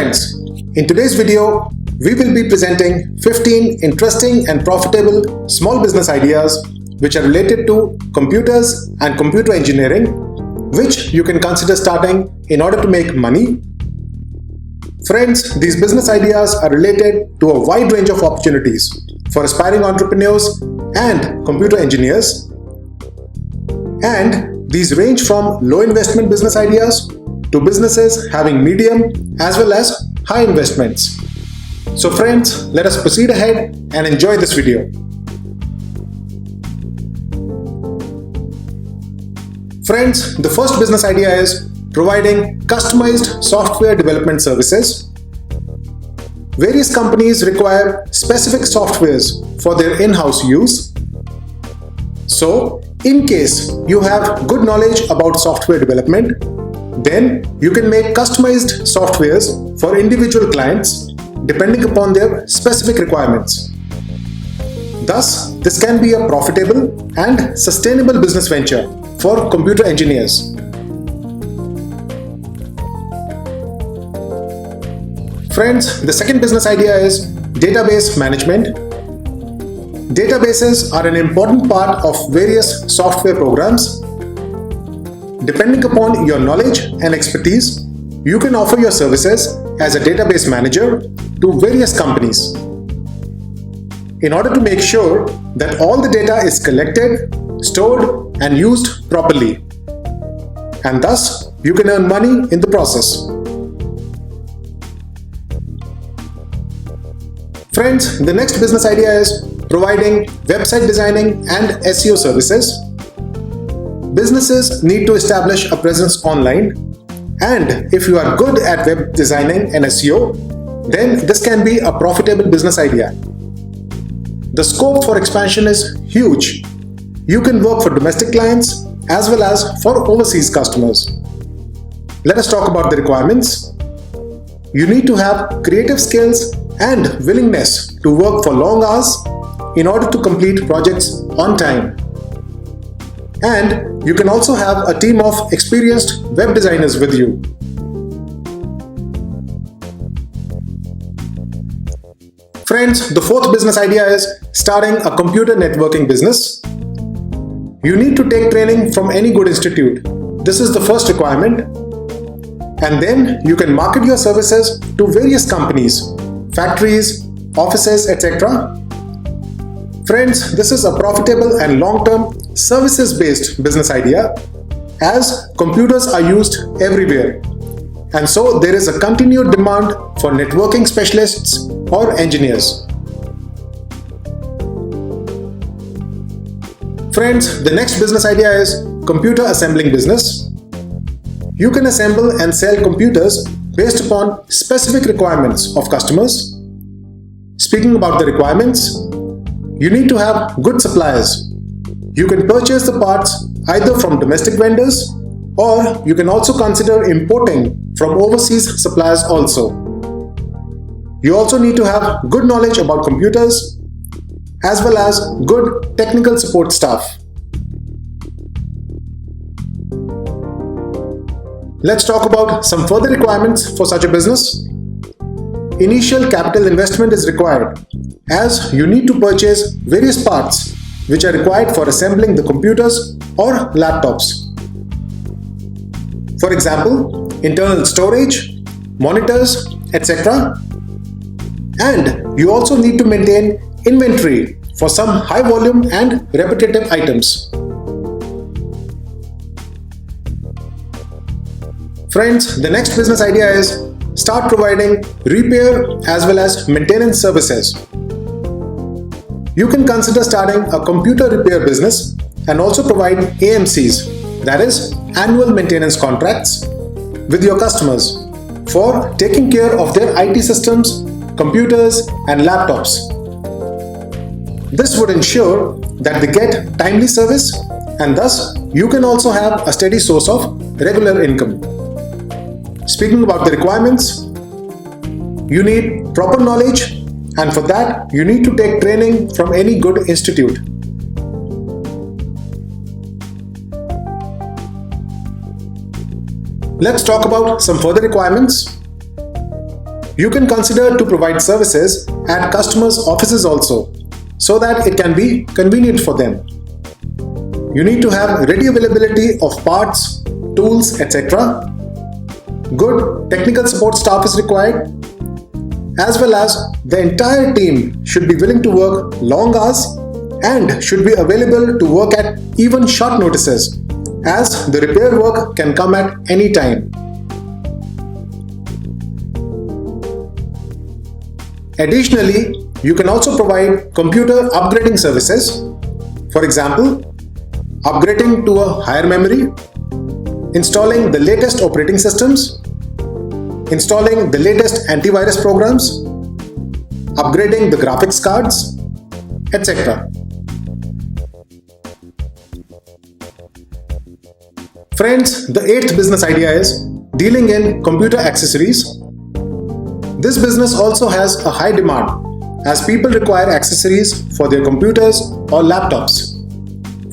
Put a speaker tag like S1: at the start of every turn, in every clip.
S1: Friends, in today's video, we will be presenting 15 interesting and profitable small business ideas which are related to computers and computer engineering, which you can consider starting in order to make money. Friends, these business ideas are related to a wide range of opportunities for aspiring entrepreneurs and computer engineers. And these range from low investment business ideas to businesses having medium as well as high investments. So friends, let us proceed ahead and enjoy this video. Friends, the first business idea is providing customized software development services. Various companies require specific softwares for their in-house use. So, in case you have good knowledge about software development, then you can make customized softwares for individual clients depending upon their specific requirements. Thus, this can be a profitable and sustainable business venture for computer engineers. Friends, the second business idea is database management. Databases are an important part of various software programs. Depending upon your knowledge and expertise, you can offer your services as a database manager to various companies. In order to make sure that all the data is collected, stored, and used properly, and thus you can earn money in the process. Friends, the next business idea is providing website designing and SEO services. Businesses need to establish a presence online, and if you are good at web designing and SEO, then this can be a profitable business idea. The scope for expansion is huge. You can work for domestic clients as well as for overseas customers. Let us talk about the requirements. You need to have creative skills and willingness to work for long hours in order to complete projects on time. And you can also have a team of experienced web designers with you. Friends, the fourth business idea is starting a computer networking business. You need to take training from any good institute. This is the first requirement. And then you can market your services to various companies, factories, offices, etc. Friends, this is a profitable and long-term services-based business idea, as computers are used everywhere. And so there is a continued demand for networking specialists or engineers. Friends, the next business idea is computer assembling business. You can assemble and sell computers based upon specific requirements of customers. Speaking about the requirements, you need to have good suppliers. You can purchase the parts either from domestic vendors, or you can also consider importing from overseas suppliers also. You also need to have good knowledge about computers as well as good technical support staff. Let's talk about some further requirements for such a business. Initial capital investment is required, as you need to purchase various parts which are required for assembling the computers or laptops. For example, internal storage, monitors, etc. And you also need to maintain inventory for some high volume and repetitive items. Friends, the next business idea is start providing repair as well as maintenance services. You can consider starting a computer repair business and also provide AMCs, that is, annual maintenance contracts, with your customers for taking care of their IT systems, computers, and laptops. This would ensure that they get timely service, and thus you can also have a steady source of regular income. Speaking about the requirements, you need proper knowledge, and for that you need to take training from any good institute. Let's talk about some further requirements. You can consider to provide services at customers' offices also, so that it can be convenient for them. You need to have ready availability of parts, tools, etc. Good technical support staff is required, as well as the entire team should be willing to work long hours and should be available to work at even short notices, as the repair work can come at any time. Additionally, you can also provide computer upgrading services. For example, upgrading to a higher memory, installing the latest operating systems, installing the latest antivirus programs, upgrading the graphics cards, etc. Friends, the 8th business idea is dealing in computer accessories. This business also has a high demand, as people require accessories for their computers or laptops.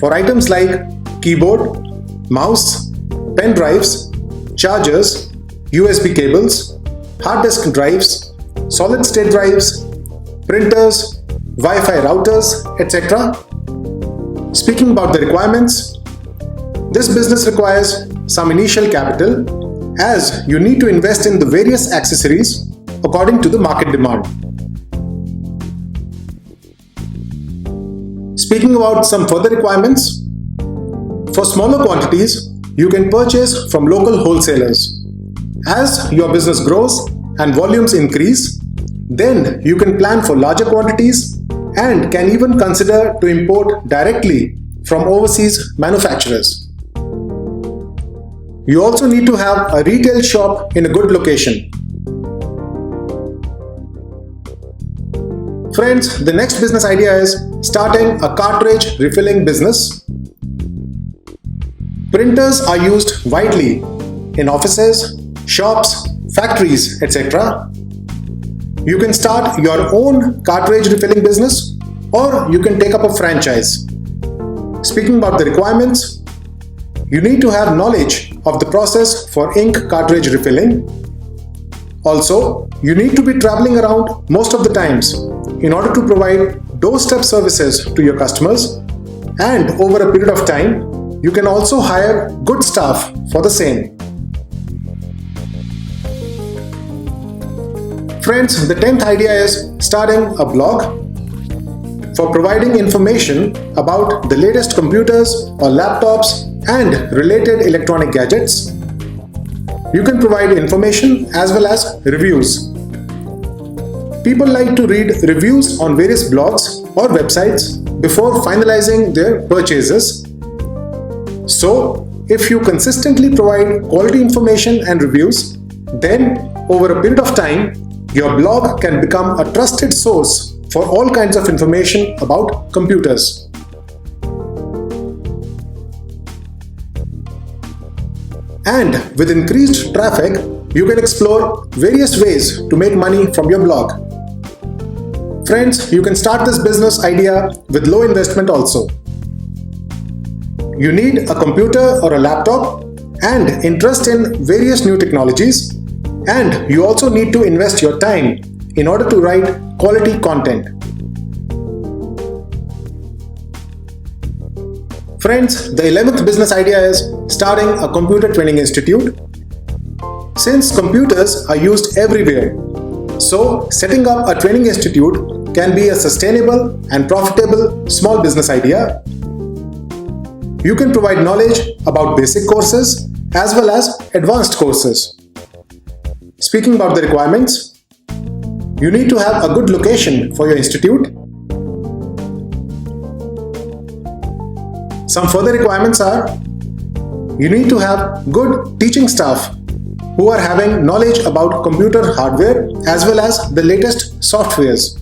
S1: For items like keyboard, mouse, pen drives, chargers, USB cables, hard disk drives, solid state drives, printers, Wi-Fi routers, etc. Speaking about the requirements, this business requires some initial capital, as you need to invest in the various accessories according to the market demand. Speaking about some further requirements, for smaller quantities, you can purchase from local wholesalers. As your business grows and volumes increase, then you can plan for larger quantities and can even consider to import directly from overseas manufacturers. You also need to have a retail shop in a good location. Friends, the next business idea is starting a cartridge refilling business. Printers are used widely in offices, shops, factories, etc. You can start your own cartridge refilling business, or you can take up a franchise. Speaking about the requirements, you need to have knowledge of the process for ink cartridge refilling. Also, you need to be traveling around most of the times in order to provide doorstep services to your customers, and over a period of time, you can also hire good staff for the same. Friends, the 10th idea is starting a blog for providing information about the latest computers or laptops and related electronic gadgets. You can provide information as well as reviews. People like to read reviews on various blogs or websites before finalizing their purchases. So, if you consistently provide quality information and reviews, then over a period of time, your blog can become a trusted source for all kinds of information about computers. And with increased traffic, you can explore various ways to make money from your blog. Friends, you can start this business idea with low investment also. You need a computer or a laptop and interest in various new technologies, and you also need to invest your time in order to write quality content. Friends, the 11th business idea is starting a computer training institute. Since computers are used everywhere, so setting up a training institute can be a sustainable and profitable small business idea. You can provide knowledge about basic courses as well as advanced courses. Speaking about the requirements, you need to have a good location for your institute. Some further requirements are, you need to have good teaching staff who are having knowledge about computer hardware as well as the latest softwares.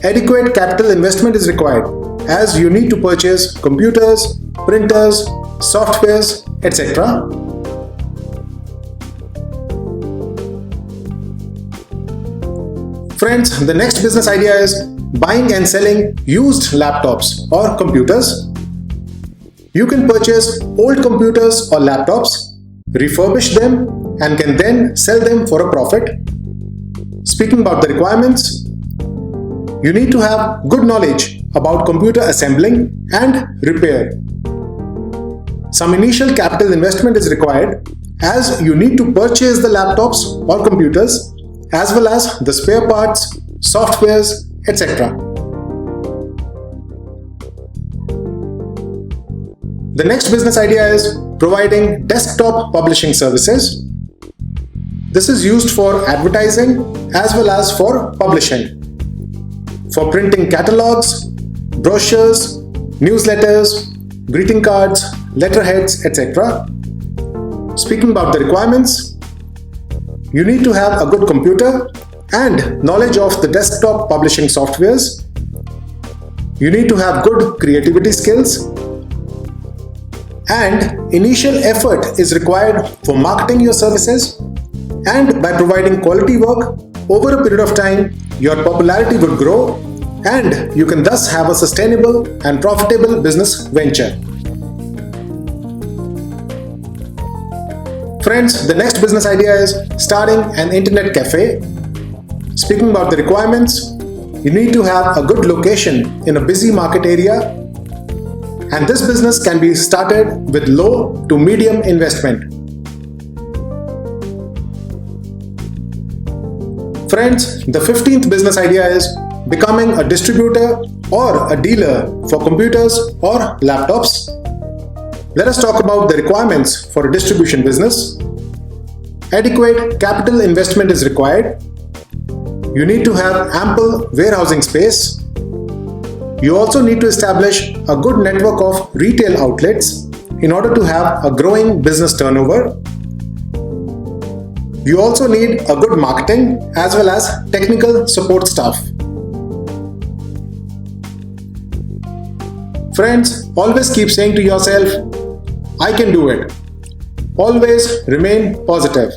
S1: Adequate capital investment is required, as you need to purchase computers, printers, softwares, etc. Friends, the next business idea is buying and selling used laptops or computers. You can purchase old computers or laptops, refurbish them, and can then sell them for a profit. Speaking about the requirements, you need to have good knowledge about computer assembling and repair. Some initial capital investment is required as you need to purchase the laptops or computers as well as the spare parts, softwares, etc. The next business idea is providing desktop publishing services. This is used for advertising as well as for publishing. For printing catalogs, brochures, newsletters, greeting cards, letterheads, etc. Speaking about the requirements, you need to have a good computer and knowledge of the desktop publishing softwares. You need to have good creativity skills, and initial effort is required for marketing your services, and by providing quality work over a period of time, your popularity would grow and you can thus have a sustainable and profitable business venture. Friends, the next business idea is starting an internet cafe. Speaking about the requirements, you need to have a good location in a busy market area, and this business can be started with low to medium investment. Friends, the 15th business idea is becoming a distributor or a dealer for computers or laptops. Let us talk about the requirements for a distribution business. Adequate capital investment is required. You need to have ample warehousing space. You also need to establish a good network of retail outlets in order to have a growing business turnover. You also need a good marketing as well as technical support staff. Friends, always keep saying to yourself, I can do it. Always remain positive.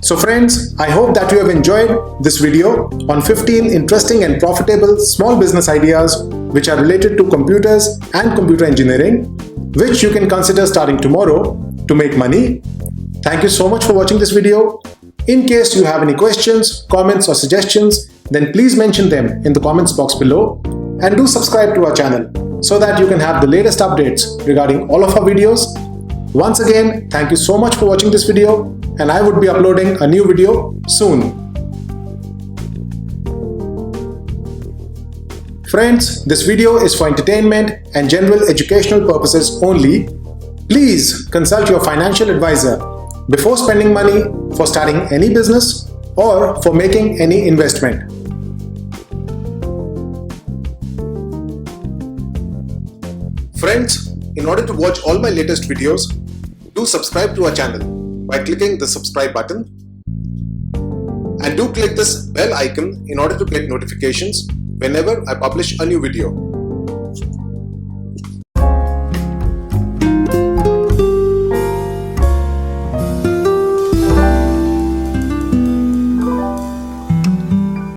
S1: So friends, I hope that you have enjoyed this video on 15 interesting and profitable small business ideas which are related to computers and computer engineering, which you can consider starting tomorrow to make money. Thank you so much for watching this video. In case you have any questions, comments or suggestions, then please mention them in the comments box below, and do subscribe to our channel so that you can have the latest updates regarding all of our videos. Once again, thank you so much for watching this video, and I would be uploading a new video soon. Friends, this video is for entertainment and general educational purposes only. Please consult your financial advisor before spending money for starting any business or for making any investment. Friends, in order to watch all my latest videos, do subscribe to our channel by clicking the subscribe button, and do click this bell icon in order to get notifications whenever I publish a new video.